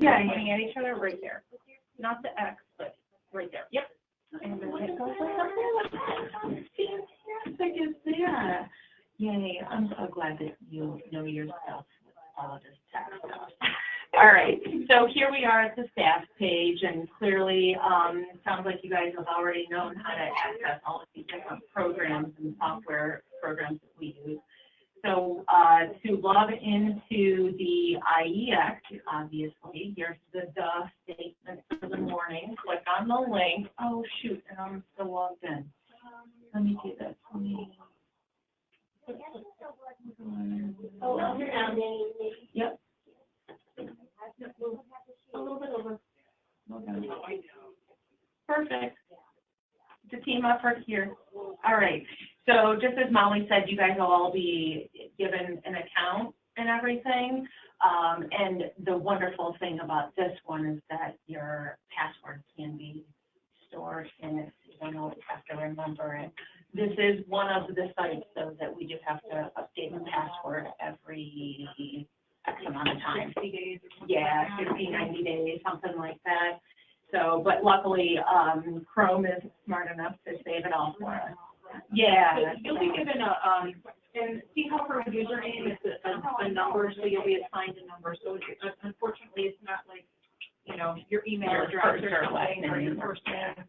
Yeah, aiming at each other right there. Not the X, but right there. Yep. And then it goes like that. Fantastic is that. Yay, I'm so glad that you know your stuff with all of this tech stuff. All right, so here we are at the staff page, and clearly it sounds like you guys have already known how to access all of these different programs and software programs that we use. So to log into the IEX, obviously, here's the statement for the morning. Click on the link. Oh, shoot, and I'm still logged in. Let me do this. Let me... Yep. A little bit over. Okay. Perfect. It's a team effort here. All right. So just as Molly said, you guys will all be given an account and everything. And the wonderful thing about this one is that your password can be stored in it. You don't always have to remember it. This is one of the sites, though, that we do have to update the password every X amount of time. 60 days. Yeah, 60, 90 days, something like that. So, but luckily, Chrome is smart enough to save it all for us. Yeah. So you'll be given and see how for a username it's a number, so you'll be assigned a number. So unfortunately, it's not like, you know, your email address or something or your first name.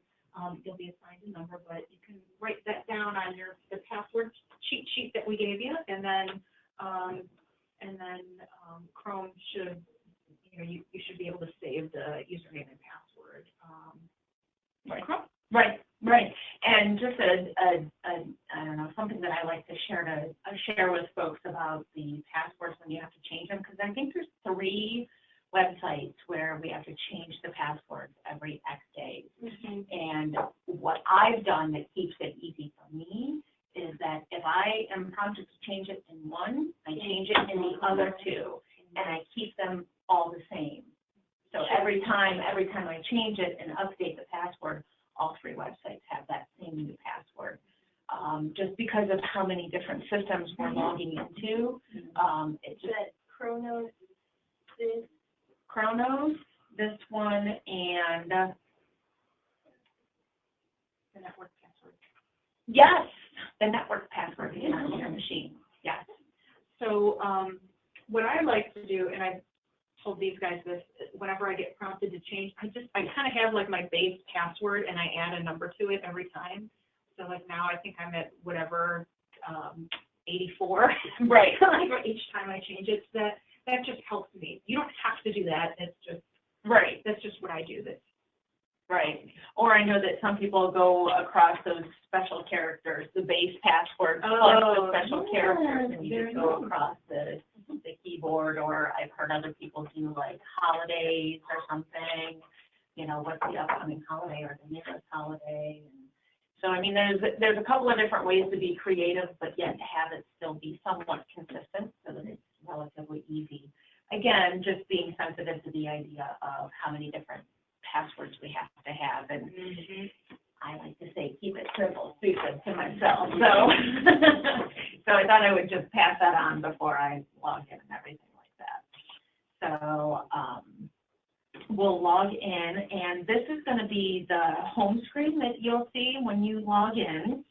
You'll be assigned a number, but you can write that down on the password cheat sheet that we gave you, and then Chrome should, you know, you should be able to save the username and password. Right. Right. And just I don't know, something that I like to share with folks about the passwords when you have to change them, because I think there's 3 websites where we have to change the passwords every X days. Mm-hmm. And what I've done that keeps it easy for me is that if I am prompted to change it in one, I change it in the other 2, and I keep them all the same. So every time I change it and update the password, all 3 websites have that same new password. Just because of how many different systems we're logging into, it's just Chronos, this one, and the network password. Yes, the network password is on your machine. Yes. So what I like to do, and I've told these guys this, whenever I get prompted to change, I kind of have like my base password, and I add a number to it every time. So like now I think I'm at whatever 84. Right. Each time I change it, that just helps me. You don't have to do that. It's just right. That's just what I do. That's right. Or I know that some people go across those special characters, the base password plus the special characters, and you just go across the keyboard. Or I've heard other people do like holidays or something. You know, what's the upcoming holiday or the nearest holiday? And so I mean, there's a couple of different ways to be creative, but yet to have it still be somewhat consistent so that it's relatively easy. Again, just being sensitive to the idea of how many different passwords we have to have, and I like to say keep it simple, stupid to myself. So I thought I would just pass that on before I log in and everything like that. So we'll log in, and this is going to be the home screen that you'll see when you log in.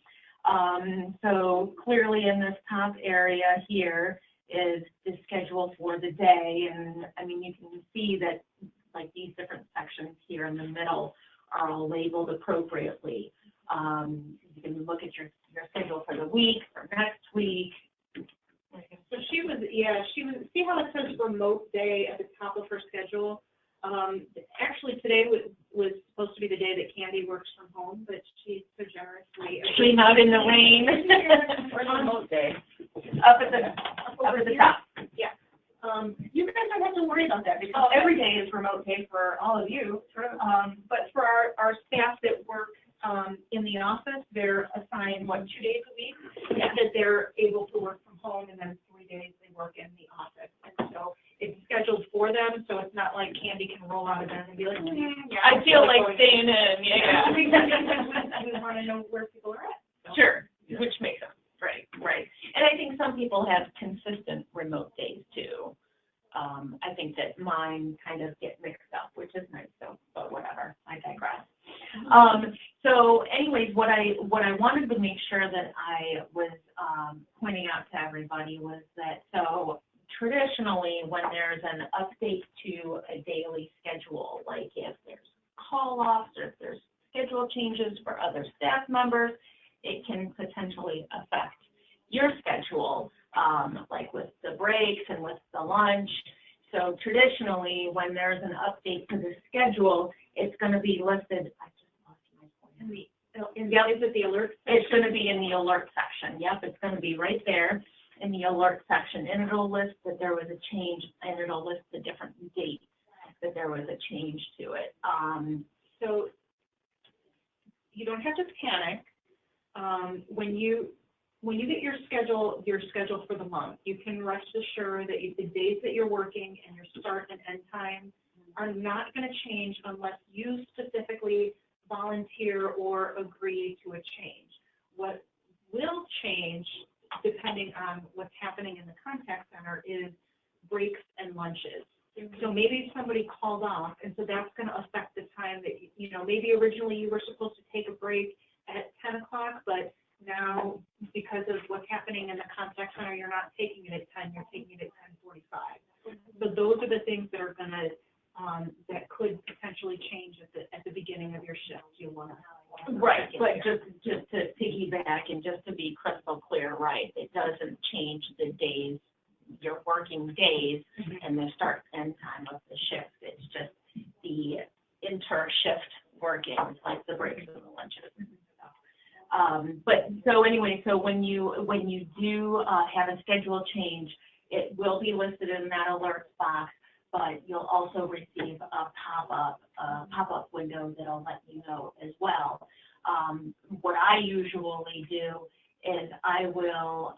So clearly in this top area here is the schedule for the day, and I mean you can see that like these different sections here in the middle are all labeled appropriately. You can look at your schedule for the week, for next week. So she was, see how it says remote day at the top of her schedule? Actually today was supposed to be the day that Candy works from home, but she so generously. Actually not in the rain. Or remote day. Up at the top. Yeah. You guys don't have to worry about that because every day is remote day for all of you. But for our staff that work in the office, they're assigned 2 days a week that they're able to work from home, and then 3 days they work in the office. And so it's scheduled for them, so it's not like Candy can roll out of bed and be like, I feel like staying in, yeah. We want to know where people are at. So. Sure, which makes sense. Right. And I think some people have consistent remote days too. I think that mine kind of get mixed up, which is nice, so, but whatever, I digress. So anyways, what I wanted to make sure that I was, pointing out to everybody was that, so traditionally, when there's an update to a daily schedule, like if there's call-offs or if there's schedule changes for other staff members, it can potentially affect your schedule, like with the breaks and with the lunch. So traditionally, when there's an update to the schedule, it's going to be listed. I just lost my point. Is it the alert section? It's going to be in the alert section. Yep, it's going to be right there in the alert section, and it'll list that there was a change, and it'll list the different dates that there was a change to it. So you don't have to panic. When you get your schedule for the month, you can rest assured that the days that you're working and your start and end times are not going to change unless you specifically volunteer or agree to a change. What will change, depending on what's happening in the contact center, is breaks and lunches. So maybe somebody called off, and so that's going to affect the time that, maybe originally you were supposed to take a break at 10 o'clock, but now because of what's happening in the contact center, you're not taking it at 10, you're taking it at 10:45. So those are the things that are going to, that could potentially change at the beginning of your shift. You want to. Right, but just to piggyback and just to be crystal clear, right, it doesn't change the days, your working days, and the start and time of the shift. It's just the inter-shift working, like the breaks and the lunches and stuff. But so anyway, so when you do have a schedule change, it will be listed in that alert box, but you'll also receive a pop-up window that'll let you know as well. What I usually do is I will,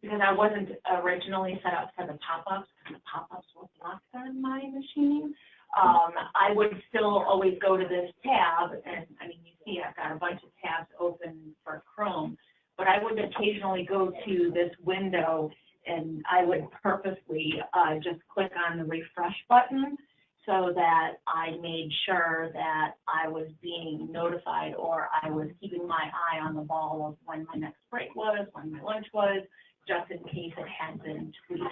because I wasn't originally set up for the pop-ups, because the pop-ups were blocked on my machine, I would still always go to this tab, and I mean, you see I've got a bunch of tabs open for Chrome, but I would occasionally go to this window and I would purposely just click on the refresh button so that I made sure that I was being notified or I was keeping my eye on the ball of when my next break was, when my lunch was, just in case it had been tweaked.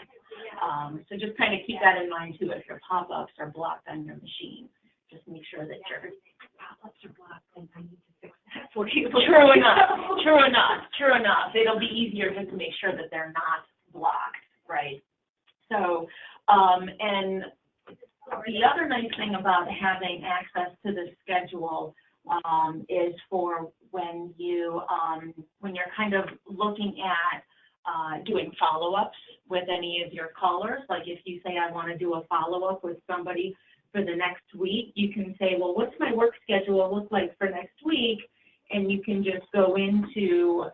So just kind of keep that in mind too if your pop-ups are blocked on your machine. Just make sure that your Pop-ups are blocked, and I need to fix that for you. True enough. It'll be easier just to make sure that they're not blocked, right? So, and the other nice thing about having access to the schedule is for when you're kind of looking at doing follow-ups with any of your callers. Like if you say, I want to do a follow-up with somebody for the next week, you can say, well, what's my work schedule look like for next week? And you can just go into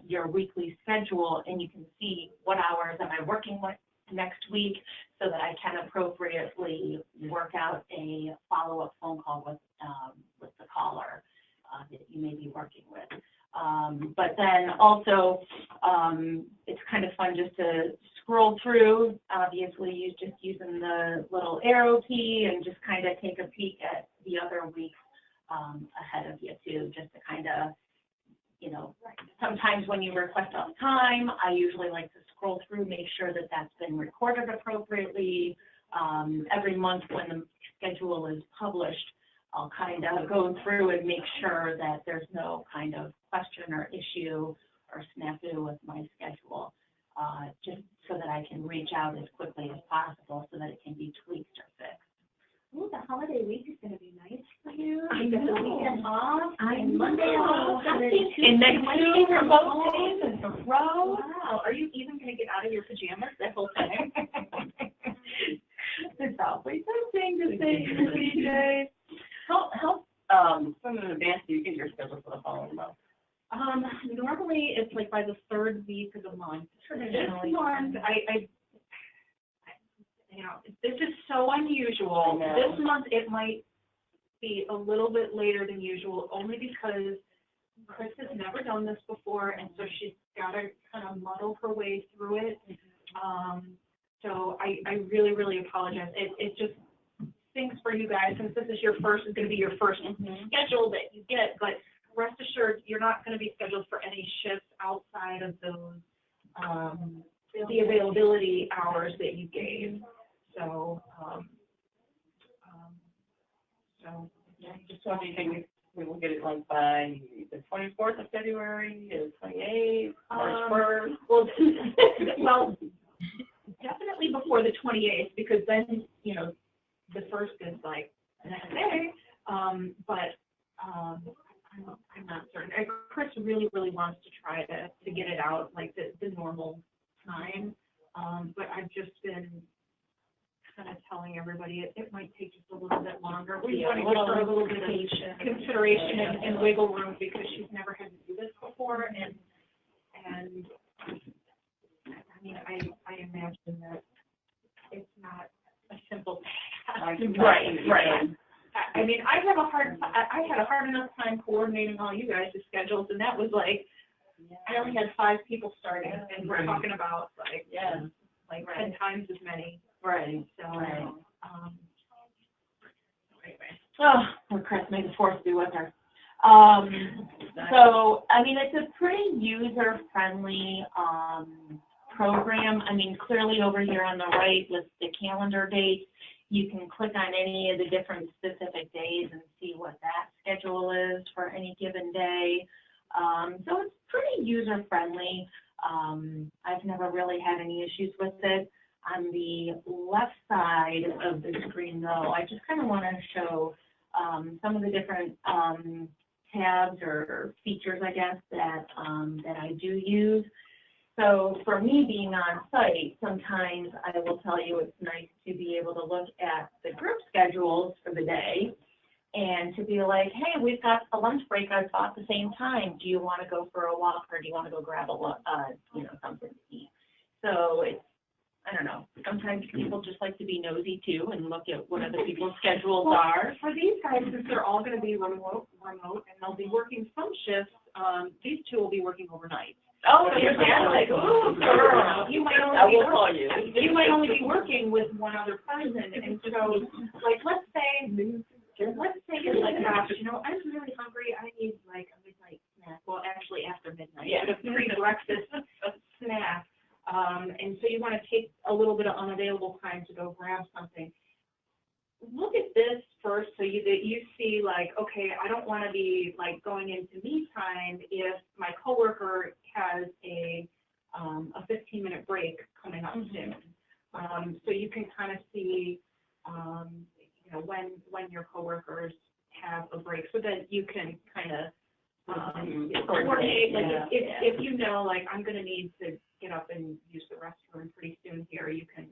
your weekly schedule and you can see what hours am I working with next week so that I can appropriately work out a follow-up phone call with the caller that you may be working with. But then also, it's kind of fun just to scroll through, obviously you just using the little arrow key and just kind of take a peek at the other weeks ahead of you too, just to kind of, sometimes when you request off time, I usually like to scroll through, make sure that that's been recorded appropriately. Every month when the schedule is published, I'll kind of go through and make sure that there's no kind of question or issue or snafu with my schedule, just so that I can reach out as quickly as possible so that it can be tweaked or fixed. Ooh, the holiday week is going to be nice for you. You get the weekend off, and Monday off, and then two remote days in a row. Wow, are you even going to get out of your pajamas that whole time? It's probably something to say in the PJs. How from in advance do you get your schedule for the following month? Normally it's like by the third week of the month. Traditionally. This month, this is so unusual. This month it might be a little bit later than usual, only because Chris has never done this before, and so she's got to kind of muddle her way through it. So I really, really apologize. It just stinks for you guys, since this is going to be your first schedule that you get, but rest assured, you're not going to be scheduled for any shifts outside of those, the availability hours that you gave. So, Yeah, just so you think we will get it like by the 24th of February, the 28th, March 1st. Well, definitely before the 28th, because then, you know, the first is like the next day. But I'm not certain. Chris really, really wants to try to get it out like the normal time. But I've just been kind of telling everybody it might take just a little bit longer. We want to give her a little bit of consideration and wiggle room, because she's never had to do this before, and I mean, I imagine that it's not a simple task. Right. I mean, I had a hard enough time coordinating all you guys' schedules, and that was like, I only had 5 people starting, and we're talking about like 10 times as many. Right. So, Right. Anyway. Oh, poor Chris, may the force be with her. So, I mean, it's a pretty user-friendly program. I mean, clearly over here on the right lists the calendar dates. You can click on any of the different specific days and see what that schedule is for any given day. So it's pretty user-friendly. I've never really had any issues with it. On the left side of the screen, though, I just kind of want to show some of the different tabs or features, I guess, that I do use. So for me being on site, sometimes I will tell you it's nice to be able to look at the group schedules for the day and to be like, hey, we've got a lunch break I saw at the same time. Do you want to go for a walk, or do you want to go grab something to eat? So it's, I don't know, sometimes people just like to be nosy too and look at what other people's schedules are. For these guys, since they're all going to be remote, and they'll be working some shifts, these 2 will be working overnight. Oh, you're like, ooh, girl. You might only be working with one other person, and so, like, let's say you're like, gosh, you know, I'm really hungry. I need like a midnight snack. Well, actually after midnight, but a pre-breakfast snack. And so you want to take a little bit of unavailable time to go grab something. Look at this first, so that you see, like, okay, I don't want to be like going into me time if my coworker has a 15-minute break coming up soon. So you can kind of see, you know, when your coworkers have a break, so that you can kind of coordinate. Like, if you know, like, I'm going to need to get up and use the restroom pretty soon here, you can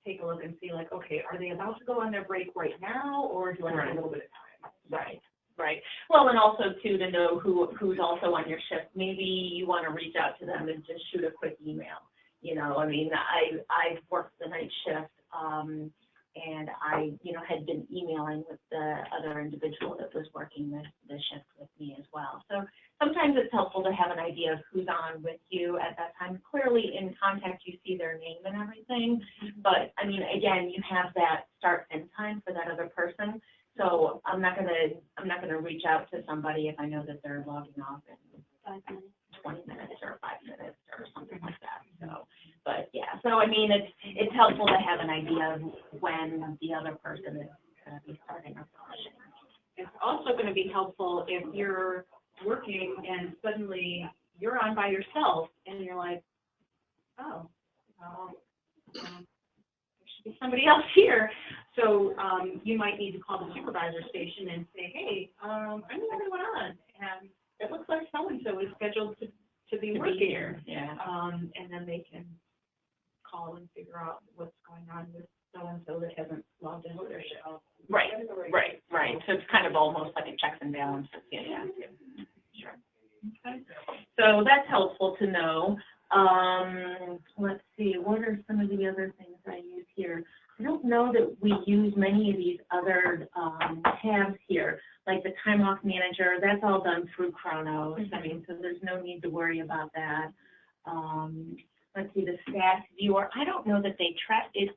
take a look and see, like, okay, are they about to go on their break right now, or do I have a little bit of time? Right. Well, and also, too, to know who's also on your shift. Maybe you want to reach out to them and just shoot a quick email. You know, I mean, I've worked the night shift, and I, you know, had been emailing with the other individual that was working the shift with me as well. So sometimes it's helpful to have an idea of who's on with you at that time. Clearly in contact, you see their name and everything, but I mean, again, you have that start end time for that other person. So I'm not gonna reach out to somebody if I know that they're logging off in 20 minutes or 5 minutes or something like that. So, but yeah, so I mean, it's helpful to have an idea of when the other person is going to be starting up. It's also going to be helpful if you're working and suddenly you're on by yourself and you're like, oh, there should be somebody else here. So you might need to call the supervisor station and say, hey, I know what's going on, and it looks like so-and-so is scheduled to be working here. Yeah. And then they can call and figure out what's going on with so-and-so that hasn't logged into their shift. Right. So it's kind of almost like a checks and balances. Yeah. Sure. Okay. So that's helpful to know. Let's see, what are some of the other things I use here? I don't know that we use many of these other tabs here, like the time off manager. That's all done through Chronos. I mean, so there's no need to worry about that. let's see, the stats viewer, I don't know that they track it.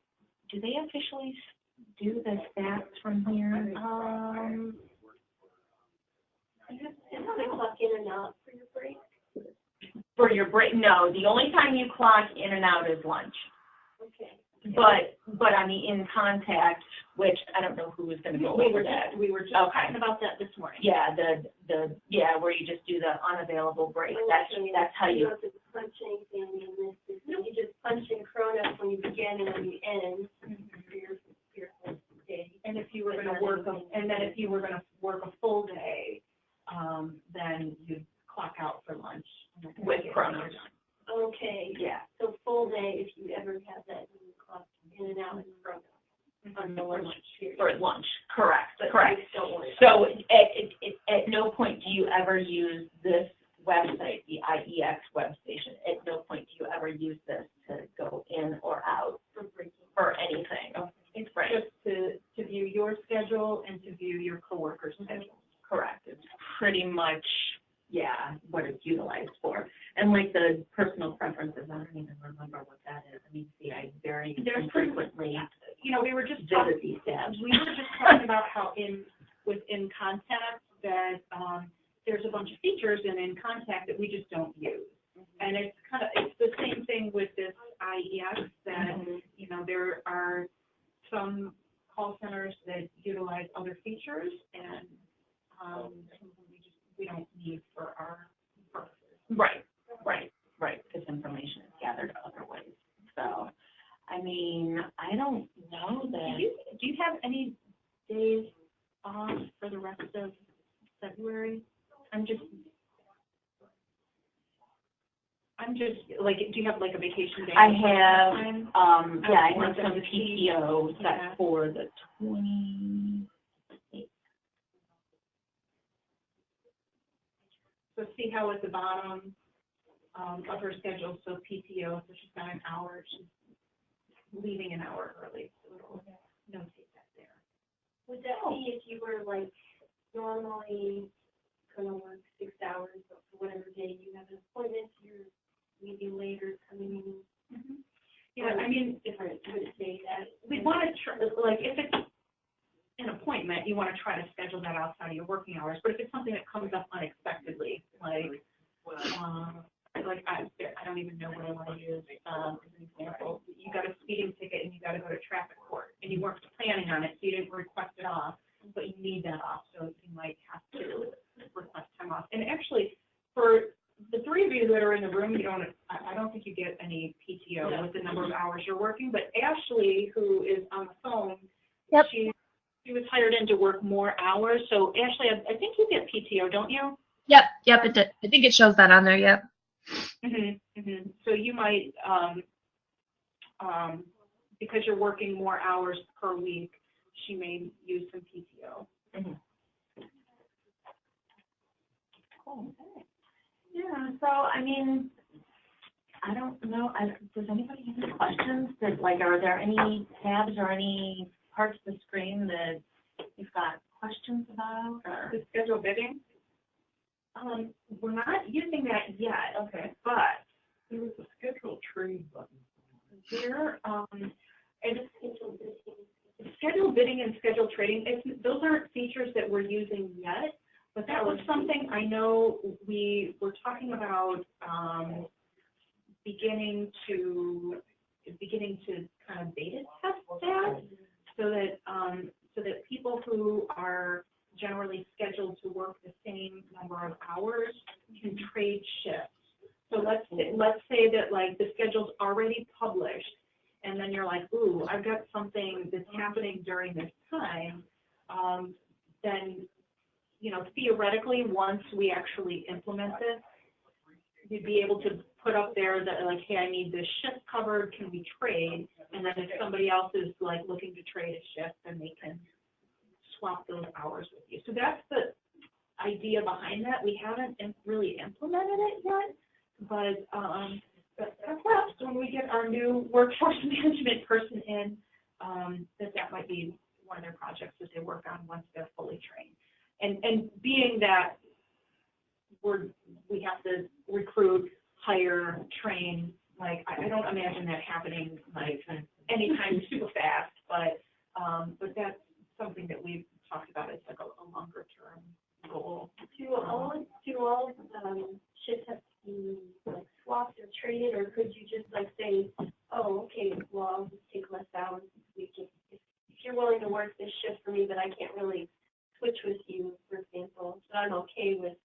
Do they officially do the stats from here? They clock in and out for your break? For your break, no, the only time you clock in and out is lunch. Okay. But on the in contact, which I don't know who was gonna go over that. We were just Okay. talking about that this morning. Yeah, where you just do the unavailable break, that's how you. don't have to punch anything in this. You just punch in Chronos when you begin and when you end for your whole day. And if you were gonna work, if you were gonna work a full day, then you'd clock out for lunch. With Chronos. Okay. Yeah. So full day, if you ever have that, you clock in and out in Chronos. On the lunch period. For lunch, correct, But correct. breaks don't worry So at no point do you ever use this website, the IEX web station. At no point do you ever use this to go in or out for anything. It's Right. just to view your schedule and to view your coworkers' schedule. Correct. It's pretty much, yeah, what it's utilized for. And like the personal preferences, I don't even remember what that is. I mean, see, I very infrequently We were just visit these tabs. talking about how within Contact that there's a bunch of features in Contact that we just don't use. And it's the same thing with this IEX that, there are some call centers that utilize other features and we don't need for our purposes. Right, because information is gathered other ways. So, I mean, I don't know that. Do you have any days off for the rest of February? I'm just like, do you have like a vacation day? I have, I have Like some the PTO set yeah. for the 28th. So see how at the bottom of her schedule, so PTO, so she's got an hour, she's leaving an hour early, so it'll notate that there. Would that be if you were like normally gonna work 6 hours, but for whatever day you have an appointment, you're leaving later, coming in? Yeah, I mean, Different, would it say that? we want to try, like, if it's an appointment, you want to try to schedule that outside of your working hours, but if it's something that comes up unexpectedly, like I don't even know what I want to use, as an example. You got a speeding ticket and you got to go to traffic court, and you weren't planning on it, so you didn't request it off, but you need that off, so you might have to request time off. And actually, for the three of you that are in the room, I don't think you get any PTO with the number of hours you're working, but Ashley, who is on the phone, Yep. she was hired in to work more hours. So Ashley, I think you get PTO, don't you? Yep, it did. I think it shows that on there, yep. So you might, because you're working more hours per week, she may use some PTO. Cool. Yeah, so I mean, I don't know, does anybody have any questions? Are there any tabs or any parts of the screen that you've got questions about, or? The schedule bidding? We're not using that yet. Okay. But There was a schedule trade button. there, and schedule bidding and schedule trading, those aren't features that we're using yet, but that was something I know we were talking about, beginning to kind of beta test that, so that people who are generally scheduled to work the same number of hours can trade shifts. So let's say that like the schedule's already published, and then you're like, ooh, I've got something that's happening during this time. Then, theoretically, once we actually implement this, you'd be able to put up there that like, hey, I need this shift covered, can we trade? And then if somebody else is like looking to trade a shift, then they can swap those hours with you. So that's the idea behind that. We haven't really implemented it yet, but perhaps when we get our new workforce management person in, that might be one of their projects that they work on once they're fully trained. And being that we have to recruit, hire, train like, I don't imagine that happening, like, anytime too fast, but that's something that we've talked about as like a longer term goal. Do all shifts have to be like swapped or traded, or could you just like say, oh, okay, well, I'll just take less hours this week if you're willing to work this shift for me, but I can't really switch with you, for example, but I'm okay with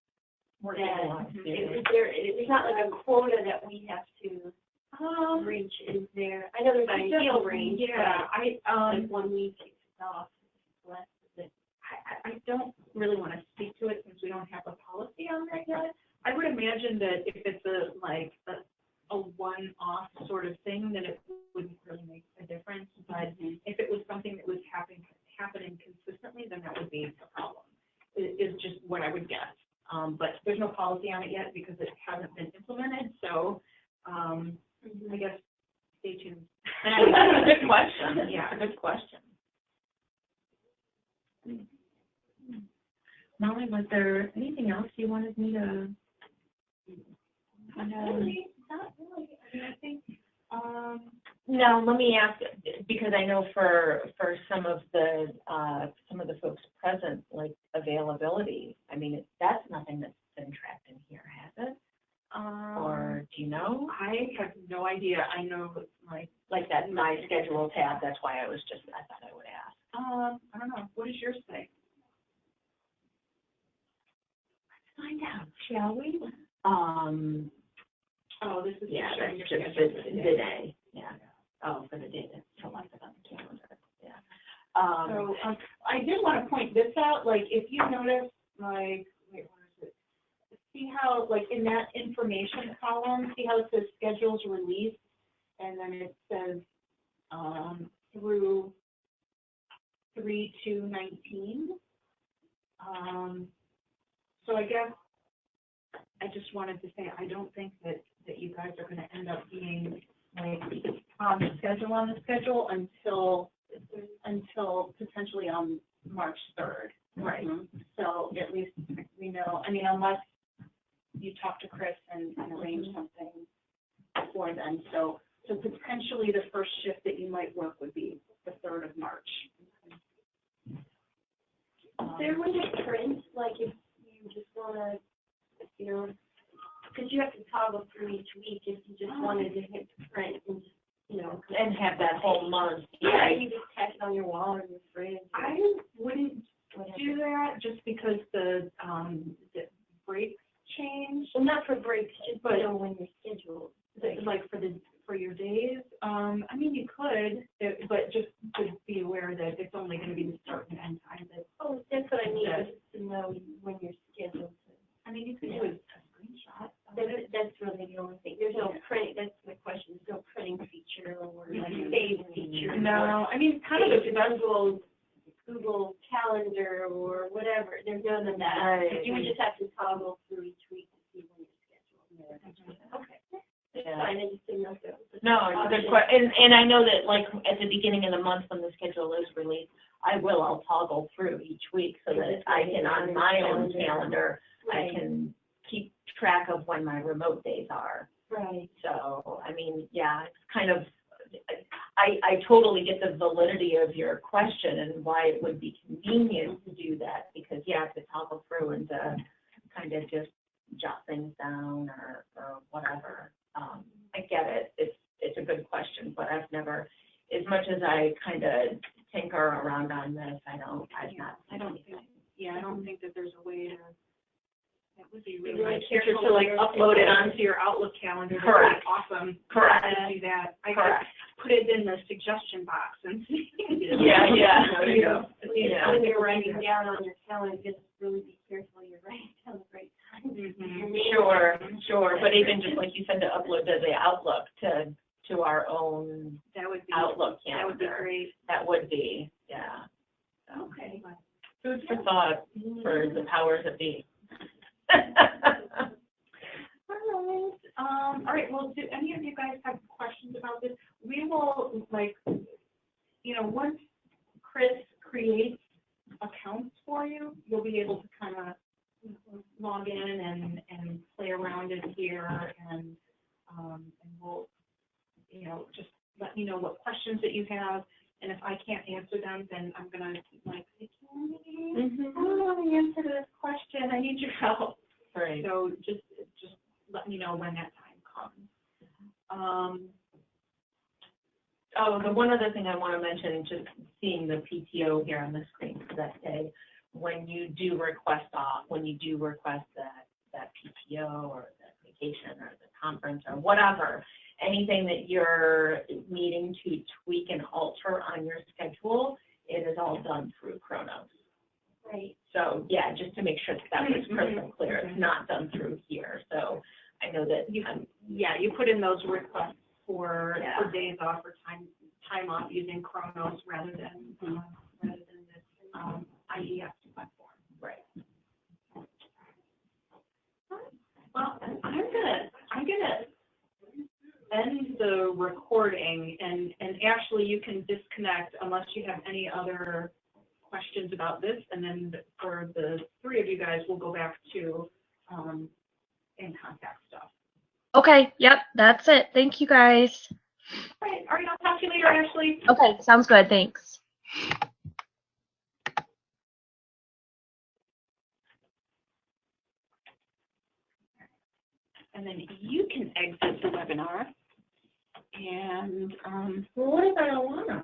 that. It's not like a quota that we have to reach, is there? I know there's an ideal range, but like 1 week it's off, less of it. I don't really want to speak to it since we don't have a policy on that yet. I would imagine that if it's a one-off sort of thing, then it wouldn't really make a difference. But if it was something that was happening consistently, then that would be a problem. Is just what I would guess. But there's no policy on it yet because it hasn't been implemented. So I guess stay tuned. Good question. Yeah, Good question. Molly, was there anything else you wanted me to? Not really. I mean, I think, No, let me ask, because I know for some of the folks present, like availability, I mean, that's nothing that's been tracked in here, has it? Or do you know? I have no idea. I know Like that my schedule tab, that's why I thought I would ask. I don't know. What does yours say? Find out, shall we? Oh, this is Yeah, showing that's your just schedule the day, yeah. Oh, for the day that's selected on the calendar, yeah. So I did want to point this out, like if you notice, like, wait, where is it? See how, like in that information column, see how it says schedules released, and then it says through 3/2/19. So I guess I just wanted to say I don't think that you guys are going to end up being like on the schedule until potentially on March 3rd. Right. So at least we know, I mean, unless you talk to Chris and arrange something before then. So potentially the first shift that you might work would be the 3rd of March. is there a way to print, like if you just want to, you know, because you have to toggle through each week if you just wanted to hit print and just, you know. And have that whole month. Yeah, you just tack it on your wall or your fridge. I wouldn't do that just because the breaks change. Well, not for breaks, just, But- you know, when you're scheduled. Like for your days, I mean, you could, but just to be aware that it's only going to be the start and end time. Oh, that's what I mean, just to know when you're scheduled to. I mean, you could do a screenshot. That's really the only thing. There's no print, that's my question, there's no printing feature or like save feature. No, I mean, kind of It's Google Calendar or whatever, there's none of that. Right. You would just have to toggle through each week to see when you're scheduled. Okay. That's Yeah. fine, I just didn't know if that was. No, it's a good question, and I know that like at the beginning of the month when the schedule is released, I'll toggle through each week so that I can, on my own calendar, I can keep track of when my remote days are. Right. So, I mean, yeah, it's kind of, I totally get the validity of your question and why it would be convenient to do that, because you have to toggle through and to kind of just jot things down or whatever. I get it. It's a good question, but I've never, as much as I kind of tinker around on this, I don't think that there's a way to. That would be Be really really nice feature careful to like with upload it your- onto your Outlook calendar. Correct. That'd be awesome. Correct. To do that. I Correct. could put it in the suggestion box and see. Yeah. There you go. Yeah. When you're writing down on your calendar, just really be careful you're writing down the right time. Sure, but even just like you said, to upload to the Outlook to our own That would be. Outlook That would be calendar. great. That would be, yeah. So, Okay. food for thought for the powers that be. All right, well, do any of you guys have questions about this? We will, like, you know, once Chris creates accounts for you, you'll be able to kind of log in and play around in here, and we'll you know, just let me know what questions that you have. And if I can't answer them, then I'm gonna like, say, Mm-hmm. I don't know the answer to this question. I need your help. Right. So just let me know when that time comes. Oh, the one other thing I want to mention, just seeing the PTO here on the screen for that day, when you do request off, when you do request that PTO or that vacation or the conference or whatever, anything that you're needing to tweak and alter on your schedule, it is all done through Chronos. Right. So, yeah, just to make sure that was crystal clear, it's not done through here. So I know that You put in those requests for days off or time off using Chronos rather than this IEX platform. Right. Well, I'm gonna end the recording and Ashley, you can disconnect unless you have any other questions about this, and then for the three of you guys, we'll go back to in contact stuff. Okay, yep, that's it. Thank you guys. All right, I'll talk to you later, Ashley. Okay, sounds good. Thanks. And then you can exit the webinar. And Well, what if I don't wanna?